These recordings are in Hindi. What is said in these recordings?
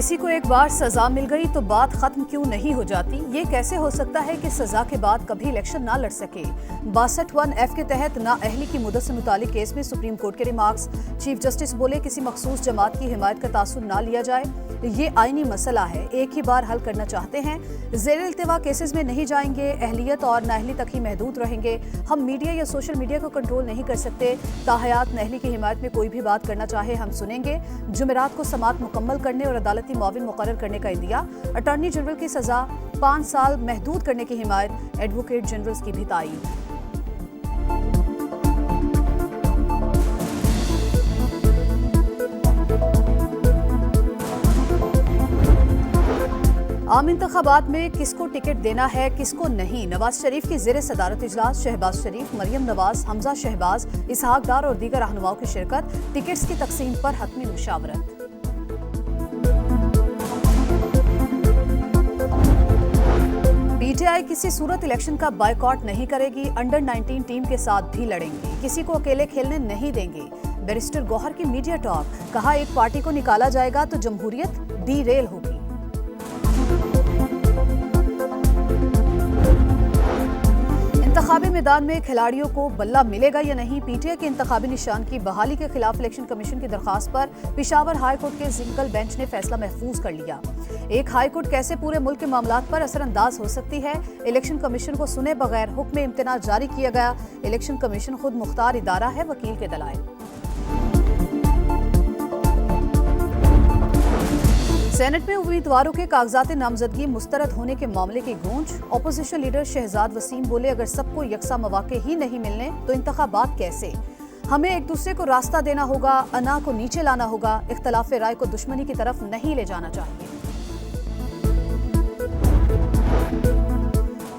किसी को एक बार सजा मिल गई तो बात खत्म क्यों नहीं हो जाती? ये कैसे हो सकता है कि सजा के बाद कभी इलेक्शन ना लड़ सके? 62(1)(f) के तहत नाअहली की मुद्दत से मुतालिक केस में सुप्रीम कोर्ट के रिमार्क्स। चीफ जस्टिस बोले किसी मखसूस जमात की हिमायत का तासुर ना लिया जाए, ये आईनी मसला है, एक ही बार हल करना चाहते हैं। ज़ेर इल्तिवा केसेस में नहीं जाएंगे, अहलियत और नाअहली तक ही महदूद रहेंगे। हम मीडिया या सोशल मीडिया को कंट्रोल नहीं कर सकते। ताहयात नाअहली की हिमायत में कोई भी बात करना चाहे हम सुनेंगे। जुमेरात को समात मुकम्मल करने और अदालती मुआविन मुकर्रर करने का इंदिया। अटॉर्नी जनरल की सजा 5 साल महदूद करने की हिमायत। एडवोकेट जनरल्स की भी तायीद। आम इंतखाबात में किसको टिकट देना है किसको नहीं, नवाज शरीफ की ज़ेर सदारत इजलास। शहबाज शरीफ, मरियम नवाज, हमजा शहबाज, इसहाक डार और दीगर रहनुमाओं की शिरकत। टिकट्स की तकसीम पर हतमी मुशावरत। पीटीआई किसी सूरत इलेक्शन का बायकॉट नहीं करेगी, अंडर 19 टीम के साथ भी लड़ेंगे, किसी को अकेले खेलने नहीं देंगे। बैरिस्टर गौहर की मीडिया टॉक, कहा एक पार्टी को निकाला जाएगा तो जमहूरियत डीरेल होगी। इंतखाबी मैदान में खिलाड़ियों को बल्ला मिलेगा या नहीं, पीटीआई के इंतखाबी निशान की बहाली के खिलाफ इलेक्शन कमीशन की दरखास्त पर पेशावर हाई कोर्ट के सिंगल बेंच ने फैसला महफूज कर लिया। एक हाई कोर्ट कैसे पूरे मुल्क के मामलात पर असरअंदाज हो सकती है? इलेक्शन कमीशन को सुने बगैर हुक्म इम्तिनाज जारी किया गया। इलेक्शन कमीशन खुद मुख्तार इदारा है, वकील के दलाइल। सेनेट में उम्मीदवारों के कागजात नामजदगी मुस्तरद होने के मामले की गूंज। अपोजिशन लीडर शहजाद वसीम बोले अगर सबको यकसा मौके ही नहीं मिलने तो इंतखाबात कैसे? हमें एक दूसरे को रास्ता देना होगा, अना को नीचे लाना होगा, इख्तलाफ राय को दुश्मनी की तरफ नहीं ले जाना चाहिए।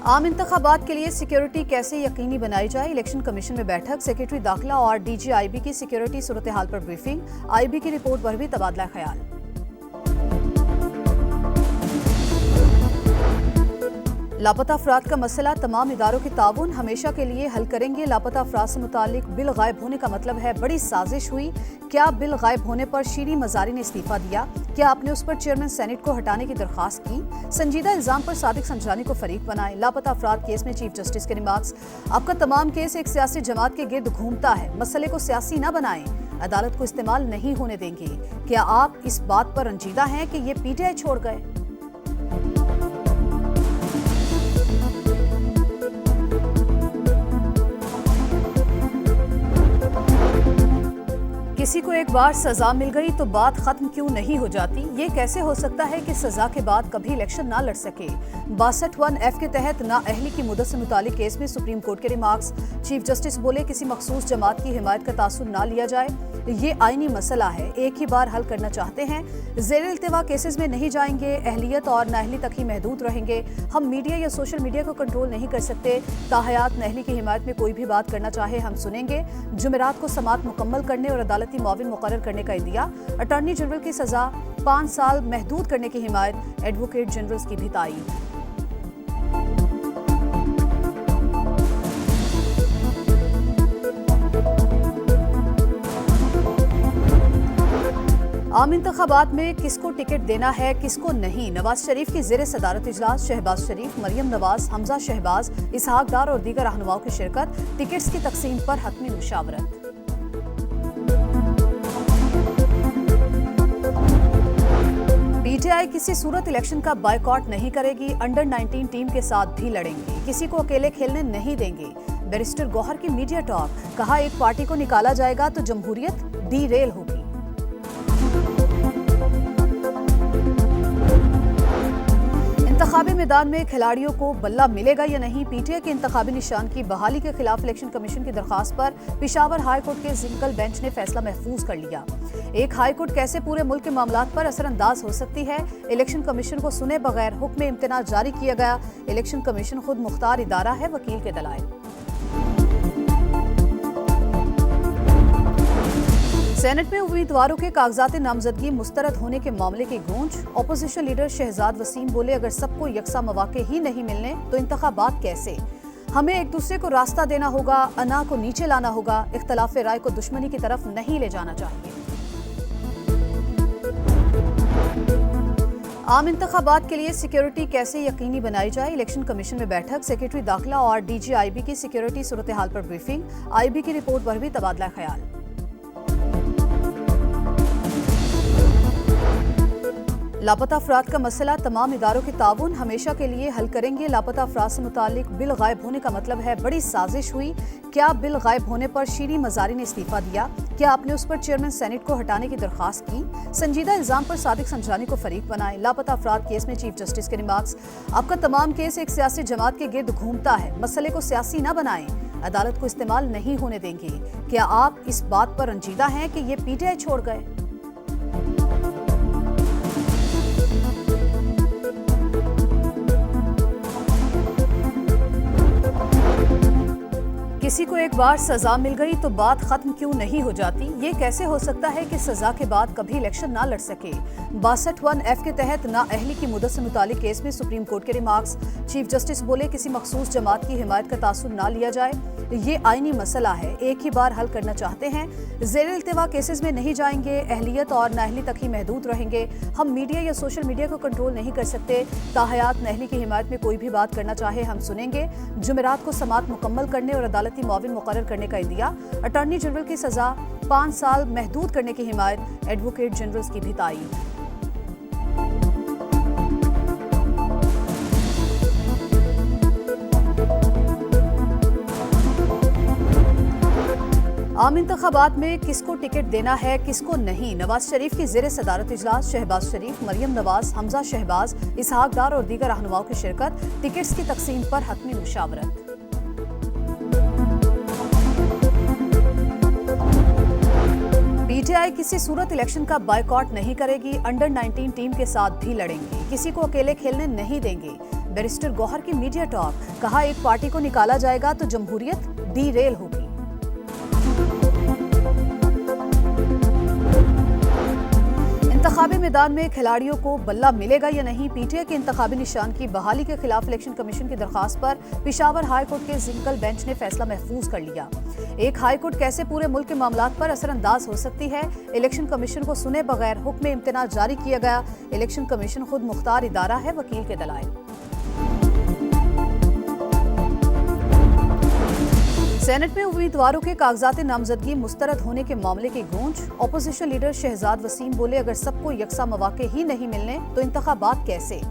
आम इंतखाबात के लिए सिक्योरिटी कैसे यकीनी बनाई जाए, इलेक्शन कमीशन में बैठक। सेक्रेटरी दाखिला और DGIB की सिक्योरिटी सूरत हाल पर ब्रीफिंग। IB की रिपोर्ट पर भी तबादला ख्याल। लापता अफराद का मसला, तमाम इदारों के ताउन हमेशा के लिए हल करेंगे। लापता अफराद से मुतालिक बिल गायब होने का मतलब है बड़ी साजिश हुई। क्या बिल गायब होने पर शीरी मजारी ने इस्तीफा दिया? क्या आपने उस पर चेयरमैन सेनेट को हटाने की दरखास्त की? संजीदा इल्जाम पर सादिक संजानी को फरीक बनाए। लापता अफराद केस में चीफ जस्टिस के रिमार्क्स, आपका तमाम केस एक सियासी जमात के गिर्द घूमता है, मसले को सियासी न बनाएं, अदालत को इस्तेमाल नहीं होने देंगे। क्या आप इस बात पर रंजीदा हैं कि ये पीटीआई छोड़ गए? किसी को एक बार सजा मिल गई तो बात खत्म क्यों नहीं हो जाती? ये कैसे हो सकता है कि सजा के बाद कभी इलेक्शन ना लड़ सके? 62(1)(f) के तहत नाअहली की मुद्दत से मुतालिक केस में सुप्रीम कोर्ट के रिमार्क्स। चीफ जस्टिस बोले किसी मखसूस जमात की हिमायत का तासुर ना लिया जाए, ये आईनी मसला है, एक ही बार हल करना चाहते हैं। ज़ेर इल्तिवा केसेस में नहीं जाएंगे, अहलियत और नाअहली तक ही महदूद रहेंगे। हम मीडिया या सोशल मीडिया को कंट्रोल नहीं कर सकते। ताहयात नाअहली की हिमायत में कोई भी बात करना चाहे हम सुनेंगे। जुमेरात को समात मुकम्मल करने और अदालती मुआविन मुकर्रर करने का इंदिया। अटॉर्नी जनरल की सजा 5 साल महदूद करने की हिमायत। एडवोकेट जनरल्स की भी तायीद। आम इंतखाबात में किसको टिकट देना है किसको नहीं, नवाज शरीफ की ज़ेर सदारत इजलास। शहबाज शरीफ, मरियम नवाज, हमजा शहबाज, इसहाक डार और दीगर रहनुमाओं की शिरकत। टिकट्स की तकसीम पर हतमी मुशावरत। पीटीआई किसी सूरत इलेक्शन का बायकॉट नहीं करेगी, अंडर 19 टीम के साथ भी लड़ेंगे, किसी को अकेले खेलने नहीं देंगे। बैरिस्टर गौहर की मीडिया टॉक, कहा एक पार्टी को निकाला जाएगा तो जमहूरियत डीरेल होगी। इंतखाबी मैदान में खिलाड़ियों को बल्ला मिलेगा या नहीं, पीटीआई के इंतखाबी निशान की बहाली के खिलाफ इलेक्शन कमीशन की दरखास्त पर पेशावर हाई कोर्ट के सिंगल बेंच ने फैसला महफूज कर लिया। एक हाई कोर्ट कैसे पूरे मुल्क के मामलात पर असरअंदाज हो सकती है? इलेक्शन कमीशन को सुने बगैर हुक्म इम्तिनाज जारी किया गया। इलेक्शन कमीशन खुद मुख्तार इदारा है, वकील के दलाइल। सेनेट में उम्मीदवारों के कागजात नामजदगी मुस्तरद होने के मामले की गूंज। अपोजिशन लीडर शहजाद वसीम बोले अगर सबको यकसा मौके ही नहीं मिलने तो इंतखाबात कैसे? हमें एक दूसरे को रास्ता देना होगा, अना को नीचे लाना होगा, इख्तलाफ राय को दुश्मनी की तरफ नहीं ले जाना चाहिए। आम इंतखाबात के लिए सिक्योरिटी कैसे यकीनी बनाई जाए, इलेक्शन कमीशन में बैठक, सेक्रेटरी दाखिला और डीजीआईबी की सिक्योरिटी सूरत हाल पर ब्रीफिंग, आईबी की रिपोर्ट पर भी तबादला ख्याल। लापता अफराद का मसला, तमाम इदारों के ताउन हमेशा के लिए हल करेंगे। लापता अफराद से मुतालिक बिल गायब होने का मतलब है बड़ी साजिश हुई। क्या बिल गायब होने पर शीरी मजारी ने इस्तीफा दिया? क्या आपने उस पर चेयरमैन सेनेट को हटाने की दरखास्त की? संजीदा इल्जाम पर सादिक संजरानी को फरीक बनाए। लापता अफराद केस में चीफ जस्टिस के रिमार्क्स, आपका तमाम केस एक सियासी जमात के गिर्द घूमता है, मसले को सियासी न बनाएं, अदालत को इस्तेमाल नहीं होने देंगे। क्या आप इस बात पर रंजीदा हैं कि ये पीटीआई छोड़ गए? किसी को एक बार सजा मिल गई तो बात खत्म क्यों नहीं हो जाती? ये कैसे हो सकता है कि सजा के बाद कभी इलेक्शन ना लड़ सके? 62(1)(f) के तहत नाअहली की मुद्दत से मुतालिक केस में सुप्रीम कोर्ट के रिमार्क्स, चीफ जस्टिस बोले किसी मखसूस जमात की हिमायत का तासुर ना लिया जाए, ये आईनी मसला है, एक ही बार हल करना चाहते हैं, ज़ेर इल्तिवा केसेस में नहीं जाएंगे, अहलियत और नाअहली तक ही महदूद रहेंगे, हम मीडिया या सोशल मीडिया को कंट्रोल नहीं कर सकते, ताहयात नाअहली की हिमायत में कोई भी बात करना चाहे हम सुनेंगे, जुमेरात को समात मुकम्मल करने और अदालती मुआविन मुकर्रर करने का इंदिया, अटॉर्नी जनरल की सजा 5 साल महदूद करने की हिमायत, एडवोकेट जनरल्स की भी तायीद। आम इंतखाबात में किसको टिकट देना है किसको नहीं, नवाज शरीफ की ज़ेर सदारत इजलास, शहबाज शरीफ, मरियम नवाज, हमजा शहबाज, इसहाक डार और दीगर रहनुमाओं की शिरकत, टिकट्स की तकसीम पर हतमी मुशावरत। पीटीआई किसी सूरत इलेक्शन का बायकॉट नहीं करेगी, अंडर 19 टीम के साथ भी लड़ेंगे, किसी को अकेले खेलने नहीं देंगे। बैरिस्टर गौहर की मीडिया टॉक, कहा एक पार्टी को निकाला जाएगा तो जमहूरियत डीरेल होगी। इंतखाबी मैदान में खिलाड़ियों को बल्ला मिलेगा या नहीं, पीटीआई के इंतखाबी निशान की बहाली के खिलाफ इलेक्शन कमीशन की दरखास्त पर पेशावर हाई कोर्ट के सिंगल बेंच ने फैसला महफूज कर लिया। एक हाई कोर्ट कैसे पूरे मुल्क के मामलात पर असरअंदाज हो सकती है, इलेक्शन कमीशन को सुने बगैर हुक्म इम्तिनाज जारी किया गया। इलेक्शन कमीशन खुद मुख्तार इदारा है, वकील के दलाइल। सेनेट में उम्मीदवारों के कागजात नामजदगी मुस्तरद होने के मामले की गूंज, अपोजिशन लीडर शहजाद वसीम बोले अगर सबको यकसा मौके ही नहीं मिलने तो इंतखाबात कैसे?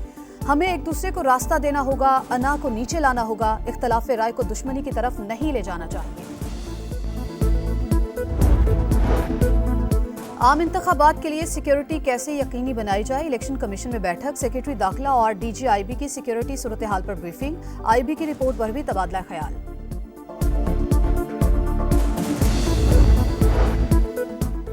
हमें एक दूसरे को रास्ता देना होगा, अना को नीचे लाना होगा, इख्तलाफ राय को दुश्मनी की तरफ नहीं ले जाना चाहिए। आम इंतखाबात के लिए सिक्योरिटी कैसे यकीनी बनाई जाए, इलेक्शन कमीशन में बैठक, सेक्रेटरी दाखिला और डीजीआईबी की सिक्योरिटी सूरत हाल पर ब्रीफिंग, आईबी की रिपोर्ट पर भी तबादला ख्याल।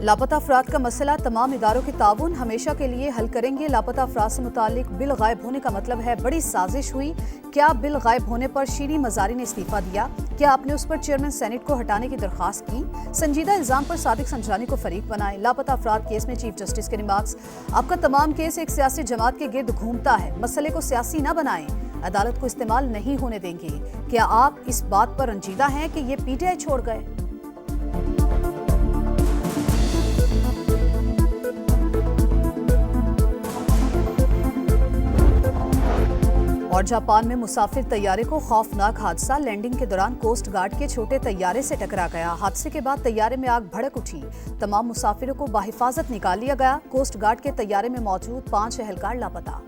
लापता अफराद का मसला, तमाम इदारों के ताउन हमेशा के लिए हल करेंगे। लापता अफराद से मुतालिक बिल गायब होने का मतलब है बड़ी साजिश हुई। क्या बिल गायब होने पर शीरी मजारी ने इस्तीफा दिया? क्या आपने उस पर चेयरमैन सेनेट को हटाने की दरखास्त की? संजीदा इल्जाम पर सादिक संजरानी को फरीक बनाए। लापता अफराद केस में चीफ जस्टिस के रिमार्क्स, आपका तमाम केस एक सियासी जमात के गिर्द घूमता है, मसले को सियासी न बनाएं, अदालत को इस्तेमाल नहीं होने देंगे। क्या आप इस बात पर रंजीदा हैं कि ये पीटीआई छोड़ गए? और जापान में मुसाफिर तैयारे को खौफनाक हादसा, लैंडिंग के दौरान कोस्ट गार्ड के छोटे तैयारे से टकरा गया। हादसे के बाद तैयारे में आग भड़क उठी, तमाम मुसाफिरों को बाहिफाजत निकाल लिया गया। कोस्ट गार्ड के तैयारे में मौजूद 5 एहलकार लापता।